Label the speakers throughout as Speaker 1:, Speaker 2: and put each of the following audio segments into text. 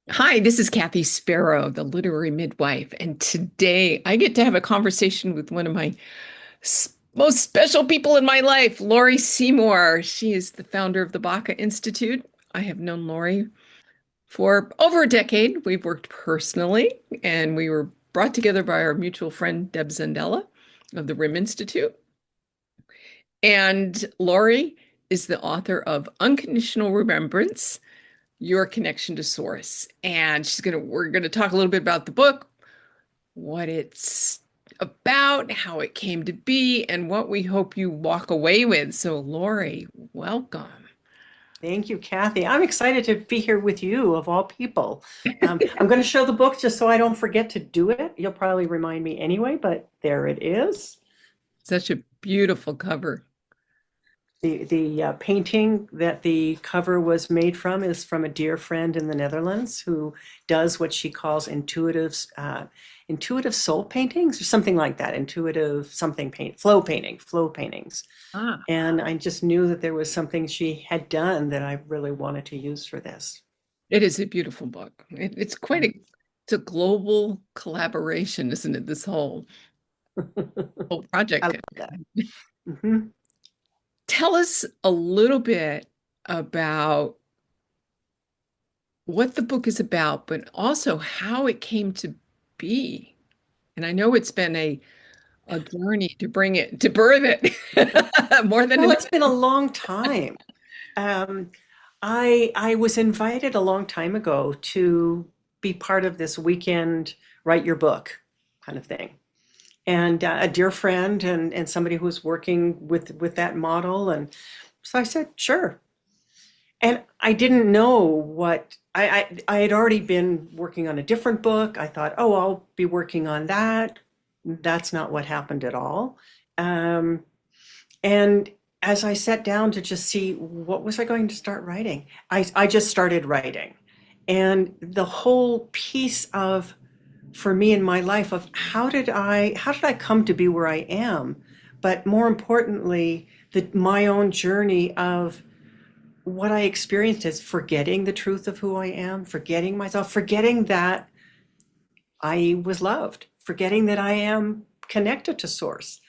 Speaker 1: Hi, this is Kathy Sparrow, the Literary Midwife, and today I get to have a conversation with one of my most special people in my life, Laurie Seymour. She is the founder of the Baca Institute. I have known Laurie for over a decade. We've worked personally, and we were brought together by our mutual friend, Deb Zandella of the RIM Institute. And Laurie is the author of Unconditional Remembrance, Your Connection to Source. And we're gonna talk a little bit about the book, what it's about, how it came to be, and what we hope you walk away with. So, Laurie, welcome.
Speaker 2: Thank you, Kathy. I'm excited to be here with you, of all people. I'm going to show the book just so I don't forget to do it. You'll probably remind me anyway, but there it is.
Speaker 1: Such a beautiful cover.
Speaker 2: The painting that the cover was made from is from a dear friend in the Netherlands who does what she calls intuitive soul paintings or something like that. Intuitive something flow paintings.
Speaker 1: Ah,
Speaker 2: And I just knew that there was something she had done that I really wanted to use for this.
Speaker 1: it is a beautiful book. It's quite it's a global collaboration, isn't it? This whole
Speaker 2: I
Speaker 1: project.
Speaker 2: love that. Mhm.
Speaker 1: Tell us a little bit about what the book is about, but also how it came to be. And I know it's been a journey to bring it to birth it more than
Speaker 2: Well,
Speaker 1: an.
Speaker 2: it's been a long time. Um, I was invited a long time ago to be part of this weekend write your book kind of thing. And a dear friend and somebody who was working with that model. And so I said, sure. And I didn't know what I had already been working on a different book. I thought, oh, I'll be working on that. That's not what happened at all. Um, And as I sat down to just see what was I going to start writing, I just started writing. And the whole piece of for me in my life of how did I come to be where I am? But more importantly, my own journey of what I experienced is forgetting the truth of who I am, forgetting myself, forgetting that I was loved, forgetting that I am connected to source,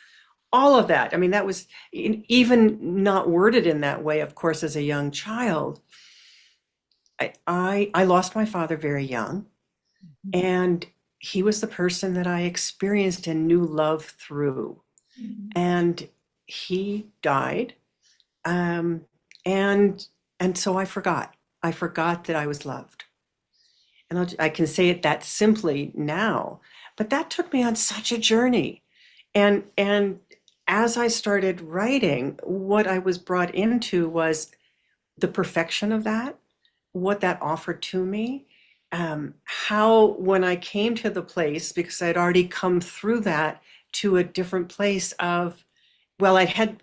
Speaker 2: all of that. I mean, that was even not worded in that way, of course, as a young child. I lost my father very young, and he was the person that I experienced and knew love through. And he died, um, and and so I forgot. I forgot that I was loved, and I can say it that simply now. But that took me on such a journey, and as I started writing, what I was brought into was the perfection of that, what that offered to me, how when I came to the place, because I'd already come through that to a different place of, well, I had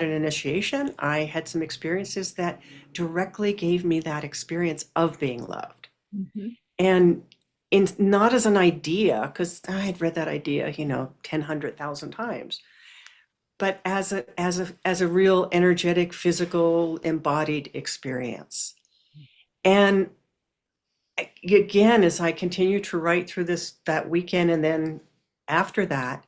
Speaker 2: an initiation, I had some experiences that directly gave me that experience of being loved.
Speaker 1: Mhm.
Speaker 2: And in not as an idea, because I had read that idea, 10, 100,000 times, but as a real energetic, physical, embodied experience. And again, as I continue to write through that weekend, and then after that,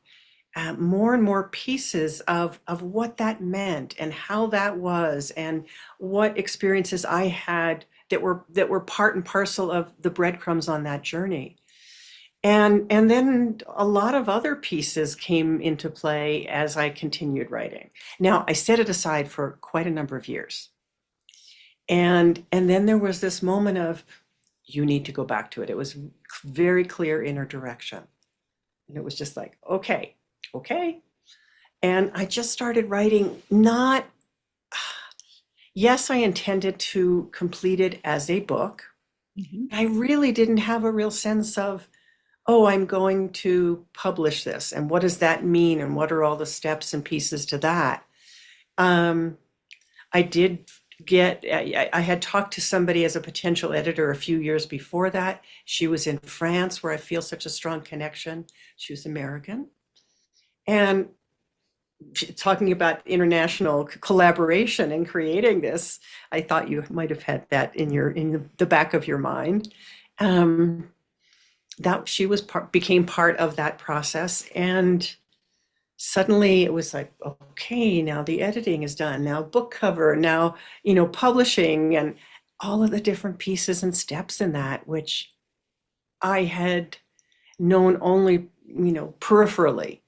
Speaker 2: more and more pieces of what that meant and how that was, and what experiences I had that were part and parcel of the breadcrumbs on that journey. And then a lot of other pieces came into play as I continued writing. Now, I set it aside for quite a number of years. And then there was this moment of, you need to go back to it. It was very clear inner direction. And it was just like, okay, okay. And I just started writing, not, yes, I intended to complete it as a book.
Speaker 1: Mhm.
Speaker 2: I really didn't have a real sense of, oh, I'm going to publish this, and what does that mean, and what are all the steps and pieces to that? Um, I did I had talked to somebody as a potential editor a few years before that. She was in France, where I feel such a strong connection. She was American. And talking about international collaboration and creating this, I thought you might have had that in the back of your mind. Um, that she was became part of that process, and suddenly it was like, okay, now the editing is done, now book cover, now publishing, and all of the different pieces and steps in that, which I had known only peripherally,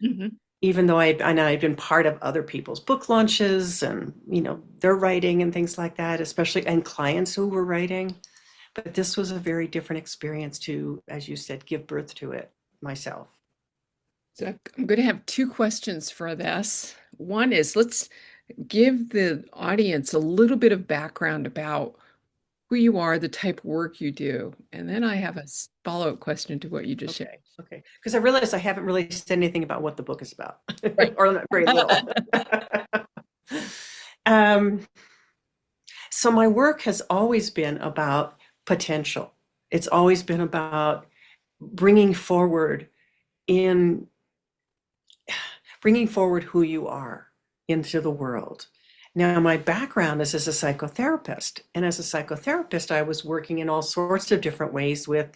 Speaker 1: Mhm.
Speaker 2: even though I'd been part of other people's book launches and their writing and things like that, especially, and clients who were writing. But this was a very different experience to, as you said, give birth to it myself.
Speaker 1: So I'm going to have two questions for this. One is let's give the audience a little bit of background about who you are, the type of work you do. And then I have a follow-up question to what you just shared.
Speaker 2: Okay, okay. Because I realized I haven't really said anything about what the book is about,
Speaker 1: Right.
Speaker 2: or not very little. um, so my work has always been about potential. It's always been about bringing forward in bringing forward who you are into the world. Now, my background is as a psychotherapist, and as a psychotherapist, I was working in all sorts of different ways with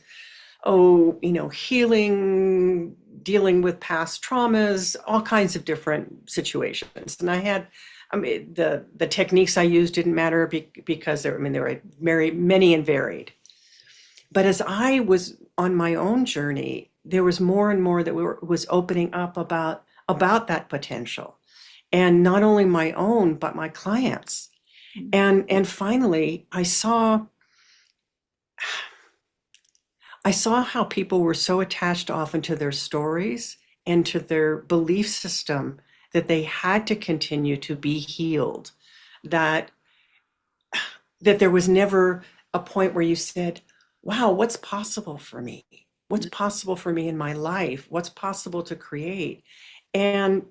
Speaker 2: healing, dealing with past traumas, all kinds of different situations. And I mean, the techniques I used didn't matter because they were very many and varied. But as I was on my own journey, there was more and more that was opening up about that potential, and not only my own but my clients. And finally, I saw how people were so attached often to their stories and to their belief system that they had to continue to be healed, that there was never a point where you said, wow, what's possible for me? What's possible for me in my life? What's possible to create? And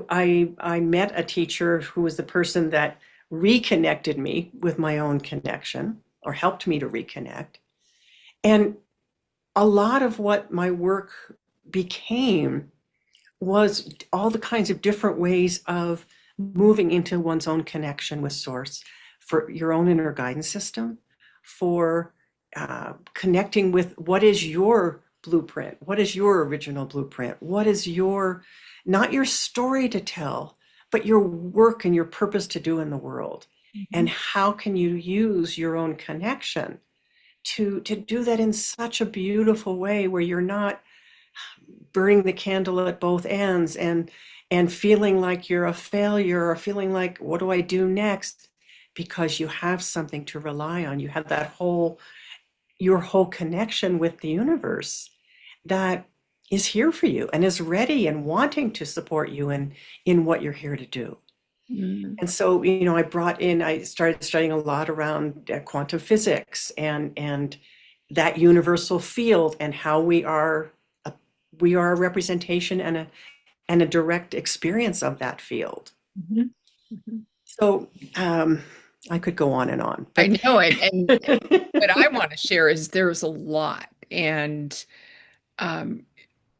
Speaker 2: I met a teacher who was the person that reconnected me with my own connection, or helped me to reconnect. And a lot of what my work became was all the kinds of different ways of moving into one's own connection with source, for your own inner guidance system, for connecting with what is your blueprint, what is your original blueprint, what is your, not your story to tell, but your work and your purpose to do in the world. And
Speaker 1: Mhm.
Speaker 2: how can you use your own connection to do that in such a beautiful way, where you're not burning the candle at both ends and feeling like you're a failure, or feeling like, what do I do next? Because you have something to rely on. You have your whole connection with the universe that is here for you and is ready and wanting to support you in what you're here to do.
Speaker 1: Mhm.
Speaker 2: And so, I started studying a lot around quantum physics and that universal field, and how a, we are a representation and a direct experience of that field.
Speaker 1: Mhm. Mhm.
Speaker 2: So, I could go on and on,
Speaker 1: I
Speaker 2: but
Speaker 1: know it. And what I want to share is there's a lot. And um,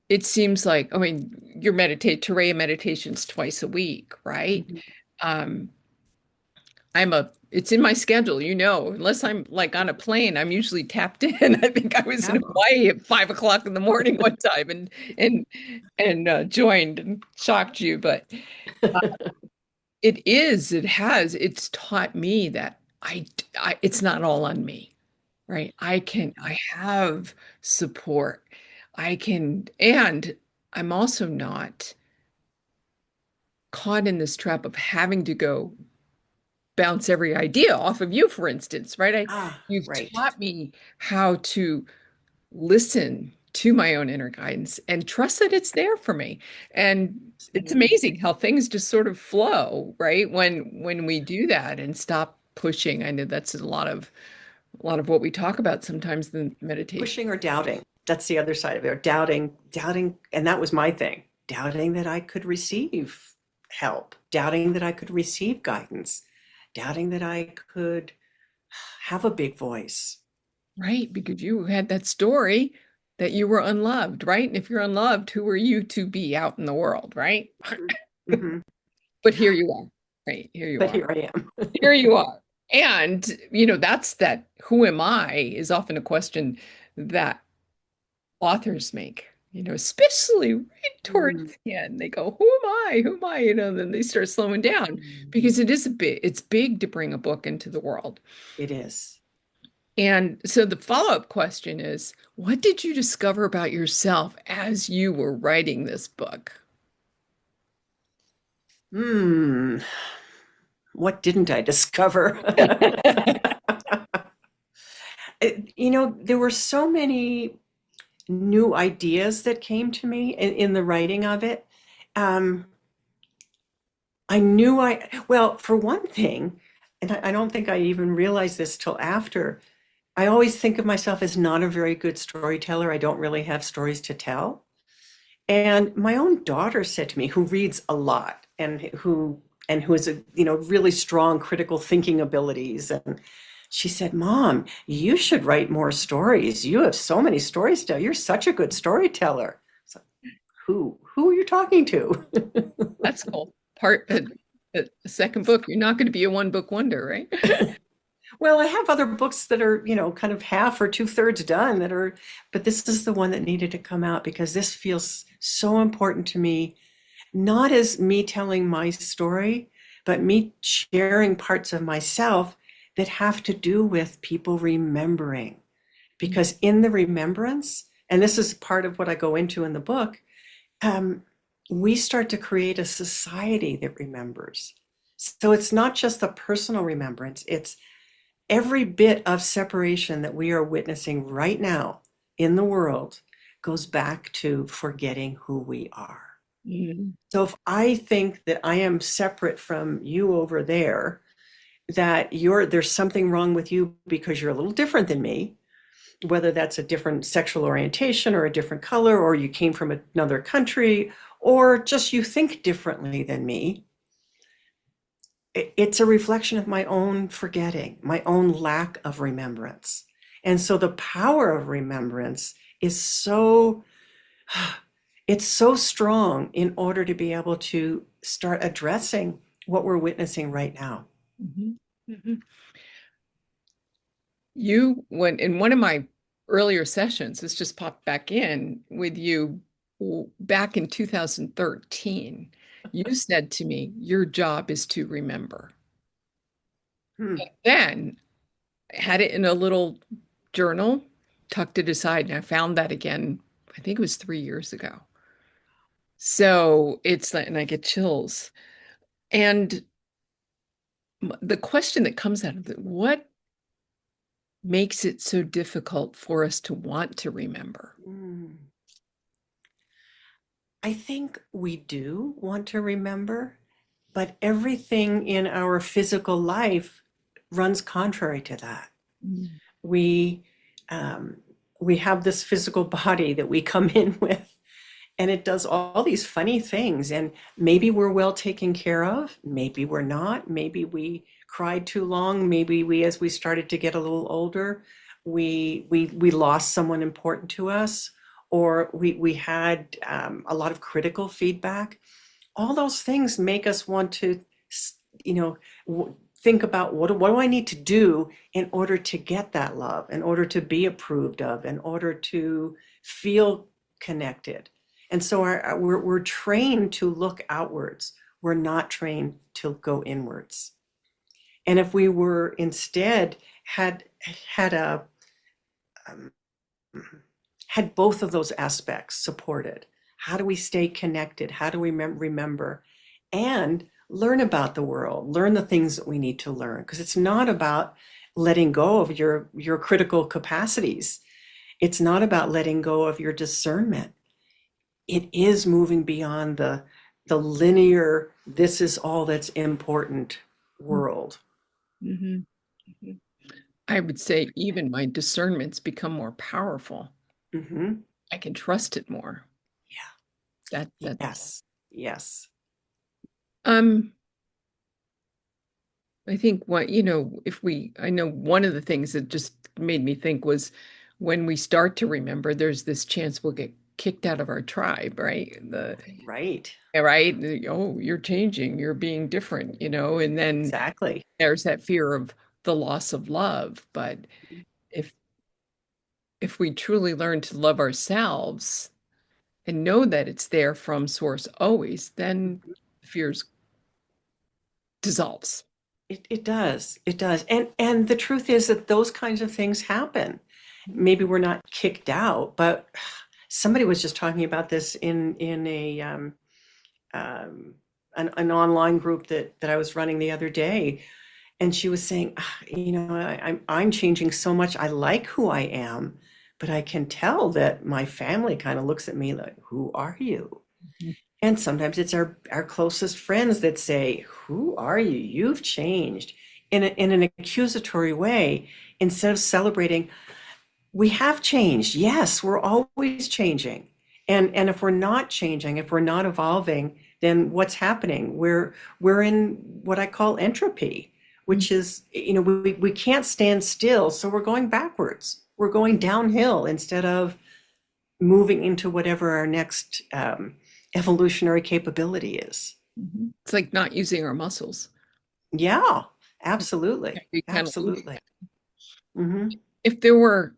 Speaker 1: it seems like, I mean, your Terreia meditations twice a week, right? Um, it's in my schedule, unless I'm like on a plane, I'm usually tapped in. I think I was in
Speaker 2: yeah,
Speaker 1: Hawaii at 5 o'clock in the morning one time and joined and shocked you. But it's taught me that it's not all on me, right? I have support. And I'm also not caught in this trap of having to go bounce every idea off of you, for instance, right? You've
Speaker 2: right.
Speaker 1: taught me how to listen to my own inner guidance and trust that it's there for me. And it's
Speaker 2: Mm.
Speaker 1: amazing how things just sort of flow, right? When we do that and stop pushing. I know that's a lot of what we talk about sometimes in meditation.
Speaker 2: Pushing or doubting. That's the other side of it. Or doubting, and that was my thing. Doubting that I could receive help, doubting that I could receive guidance, doubting that I could have a big voice.
Speaker 1: Right, because you had that story that you were unloved, right? And if you're unloved, who are you to be out in the world, right?
Speaker 2: Hmm.
Speaker 1: But here you are, right? Here you
Speaker 2: But
Speaker 1: are.
Speaker 2: here I am.
Speaker 1: Here you are. And, that's that who am I is often a question that authors make, especially right towards
Speaker 2: Mm,
Speaker 1: the end. They go, who am I? Who am I? Then they start slowing down
Speaker 2: mm.
Speaker 1: because it's big to bring a book into the world.
Speaker 2: It is.
Speaker 1: And so the follow-up question is, what did you discover about yourself as you were writing this book?
Speaker 2: Hmm. What didn't I discover? There were so many new ideas that came to me in the writing of it. Um, well, for one thing, and I don't think I even realized this till after, I always think of myself as not a very good storyteller. I don't really have stories to tell. And my own daughter said to me, who reads a lot and who has a really strong critical thinking abilities, and she said, "Mom, you should write more stories. You have so many stories to tell. You're such a good storyteller." So, who are you talking to?
Speaker 1: That's cool. The second book, you're not going to be a one book wonder, right?
Speaker 2: Well, I have other books that are, kind of half or two-thirds done but this is the one that needed to come out because this feels so important to me, not as me telling my story, but me sharing parts of myself that have to do with people remembering. Because in the remembrance, and this is part of what I go into in the book, um, we start to create a society that remembers. So it's not just the personal remembrance, it's every bit of separation that we are witnessing right now in the world goes back to forgetting who we are.
Speaker 1: Mhm.
Speaker 2: So if I think that I am separate from you over there, that there's something wrong with you because you're a little different than me, whether that's a different sexual orientation or a different color, or you came from another country, or just you think differently than me, it's a reflection of my own forgetting, my own lack of remembrance. And so the power of remembrance is it's so strong in order to be able to start addressing what we're witnessing right now.
Speaker 1: Mhm. Mhm. You, when in one of my earlier sessions, this just popped back in with you back in 2013, you said to me, your job is to remember.
Speaker 2: Hmm.
Speaker 1: Then I had it in a little journal, tucked it aside, and I found that again, I think it was 3 years ago. So it's like, and I get chills. And the question that comes out of it, what makes it so difficult for us to want to remember?
Speaker 2: Mm. I think we do want to remember, but everything in our physical life runs contrary to that.
Speaker 1: Mm.
Speaker 2: We um, we have this physical body that we come in with, and it does all these funny things. And maybe we're well taken care of, maybe we're not. Maybe we cried too long. Maybe as we started to get a little older, we lost someone important to us, or we had a lot of critical feedback. All those things make us want to, you know, think about what do I need to do in order to get that love, in order to be approved of, in order to feel connected. And so we're trained to look outwards. We're not trained to go inwards. And if we were instead had a um, had both of those aspects supported. How do we stay connected? How do we remember and learn about the world, learn the things that we need to learn? Because it's not about letting go of your critical capacities. It's not about letting go of your discernment. It is moving beyond the linear, this is all that's important world.
Speaker 1: Mhm. Mhm. I would say even my discernments become more powerful.
Speaker 2: Hmm.
Speaker 1: I can trust it more.
Speaker 2: Yeah.
Speaker 1: That's
Speaker 2: Yes. Yes.
Speaker 1: um I think what, if I know one of the things that just made me think was when we start to remember, there's this chance we'll get kicked out of our tribe, right?
Speaker 2: Right.
Speaker 1: Right? Oh, you're changing, you're being different, and then
Speaker 2: Exactly.
Speaker 1: there's that fear of the loss of love. But if if we truly learn to love ourselves and know that it's there from source always, then fears dissolves.
Speaker 2: It does. It does. And the truth is that those kinds of things happen. Maybe we're not kicked out, but somebody was just talking about this in a um, an online group that I was running the other day, and she was saying, I'm changing so much. I like who I am, but I can tell that my family kind of looks at me like, "Who are you?" And sometimes it's our closest friends that say, "Who are you? You've changed," in an accusatory way, instead of celebrating, "We have changed. Yes, we're always changing." And if we're not changing, if we're not evolving, then what's happening? We're in what I call entropy, which is, we can't stand still, so we're going backwards. We're going downhill instead of moving into whatever our next evolutionary capability is.
Speaker 1: It's like not using our muscles.
Speaker 2: Yeah, absolutely.
Speaker 1: We kind of lose.
Speaker 2: Absolutely. Hmm.
Speaker 1: If there were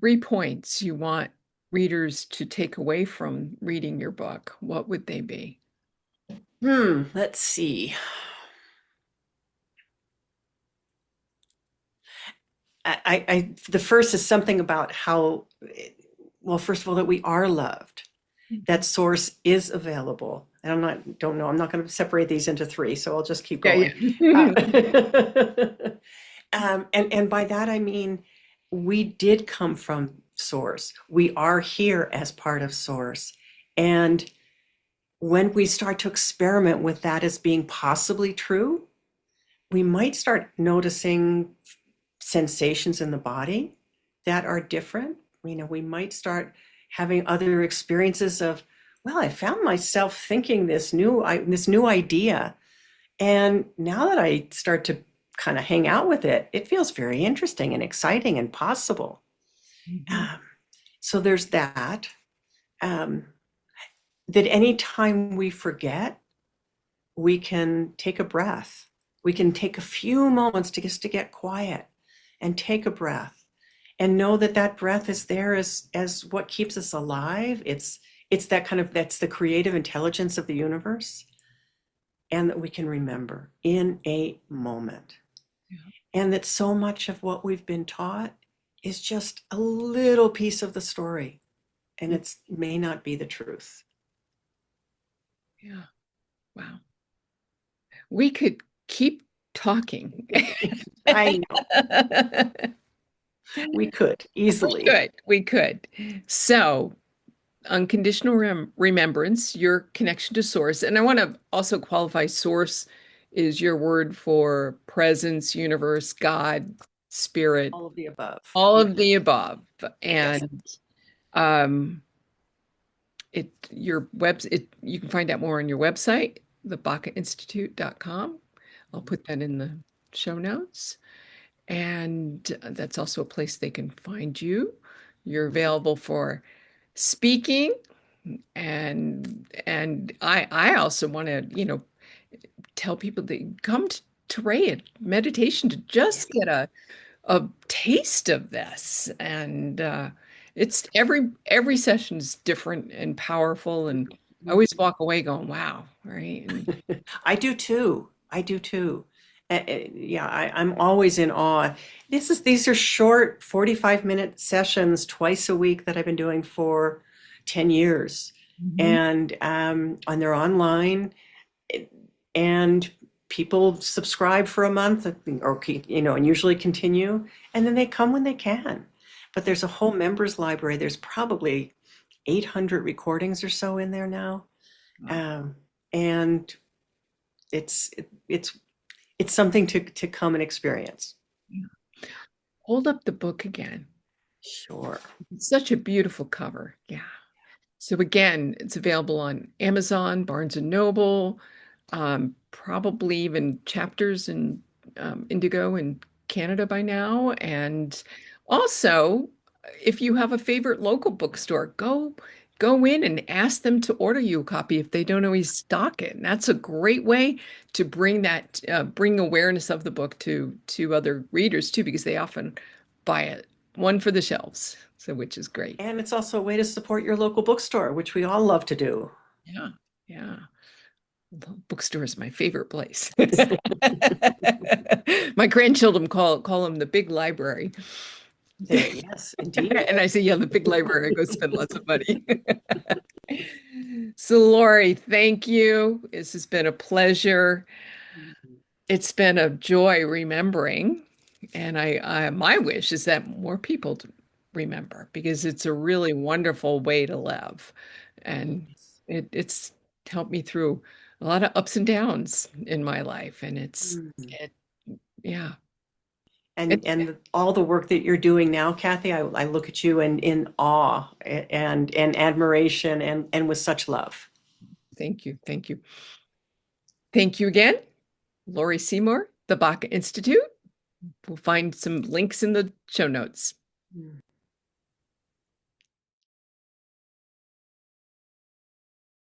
Speaker 1: 3 points you want readers to take away from reading your book, what would they be?
Speaker 2: Let's see. The first is something about how, well, first of all, that we are loved, that source is available. And don't know, I'm not going to separate these into three, so I'll just keep
Speaker 1: Yeah,
Speaker 2: going.
Speaker 1: yeah.
Speaker 2: And by that, I mean, we did come from source. We are here as part of source. And when we start to experiment with that as being possibly true, we might start noticing sensations in the body that are different. We might start having other experiences of, well, I found myself thinking this new idea, and now that I start to kind of hang out with it, it feels very interesting and exciting and possible.
Speaker 1: Mhm.
Speaker 2: Um, so there's that. Um, that anytime we forget, we can take a breath. We can take a few moments to just to get quiet and take a breath and know that that breath is there as what keeps us alive. It's that's the creative intelligence of the universe, and that we can remember in a moment.
Speaker 1: Yeah.
Speaker 2: And that so much of what we've been taught is just a little piece of the story, and it may not be the truth.
Speaker 1: Yeah. Wow. We could keep talking.
Speaker 2: I know we could
Speaker 1: We
Speaker 2: easily.
Speaker 1: could. We could. So, unconditional remembrance, your connection to source. And I want to also qualify source is your word for presence, universe, God, spirit,
Speaker 2: All of the above.
Speaker 1: all
Speaker 2: Yeah.
Speaker 1: of the above.
Speaker 2: Yes.
Speaker 1: And um, you can find out more on your website, thebacainstitute.com. I'll put that in the show notes. And that's also a place they can find you. You're available for speaking, and I also want to, tell people to come to Ray meditation to
Speaker 2: Yeah.
Speaker 1: just get a taste of this. And it's every session is different and powerful, and I
Speaker 2: Mhm.
Speaker 1: always walk away going, wow, right? And
Speaker 2: I do too. I do too. Yeah, I'm always in awe. These are short 45-minute sessions twice a week that I've been doing for 10 years.
Speaker 1: Mhm.
Speaker 2: And they're online, and people subscribe for a month or and usually continue, and then they come when they can. But there's a whole members library. There's probably 800 recordings or so in there now.
Speaker 1: Wow.
Speaker 2: Um, and it's it's something to come and experience.
Speaker 1: Yeah. Hold up the book again.
Speaker 2: Sure.
Speaker 1: It's such a beautiful cover. Yeah. So again, it's available on Amazon, Barnes and Noble, probably even chapters in Indigo in Canada by now. And also, if you have a favorite local bookstore, go in and ask them to order you a copy if they don't always stock it. And that's a great way to bring awareness of the book to other readers too, because they often buy it one for the shelves, so which is great.
Speaker 2: And it's also a way to support your local bookstore, which we all love to do.
Speaker 1: Yeah, yeah. The bookstore is my favorite place. My grandchildren call them the big library.
Speaker 2: There, yes, indeed.
Speaker 1: And I say, yeah, the big library, I go spend lots of money. So, Laurie, thank you. This has been a pleasure. It's been a joy remembering. And my wish is that more people remember because it's a really wonderful way to live. And it's helped me through a lot of ups and downs in my life. And
Speaker 2: Mm.
Speaker 1: yeah,
Speaker 2: And
Speaker 1: it,
Speaker 2: and all the work that you're doing now, Kathy, I look at you in awe and admiration and with such love.
Speaker 1: thank you. Thank you. Thank you again, Laurie Seymour, the Baca Institute. We'll find some links in the show notes.
Speaker 2: Mm.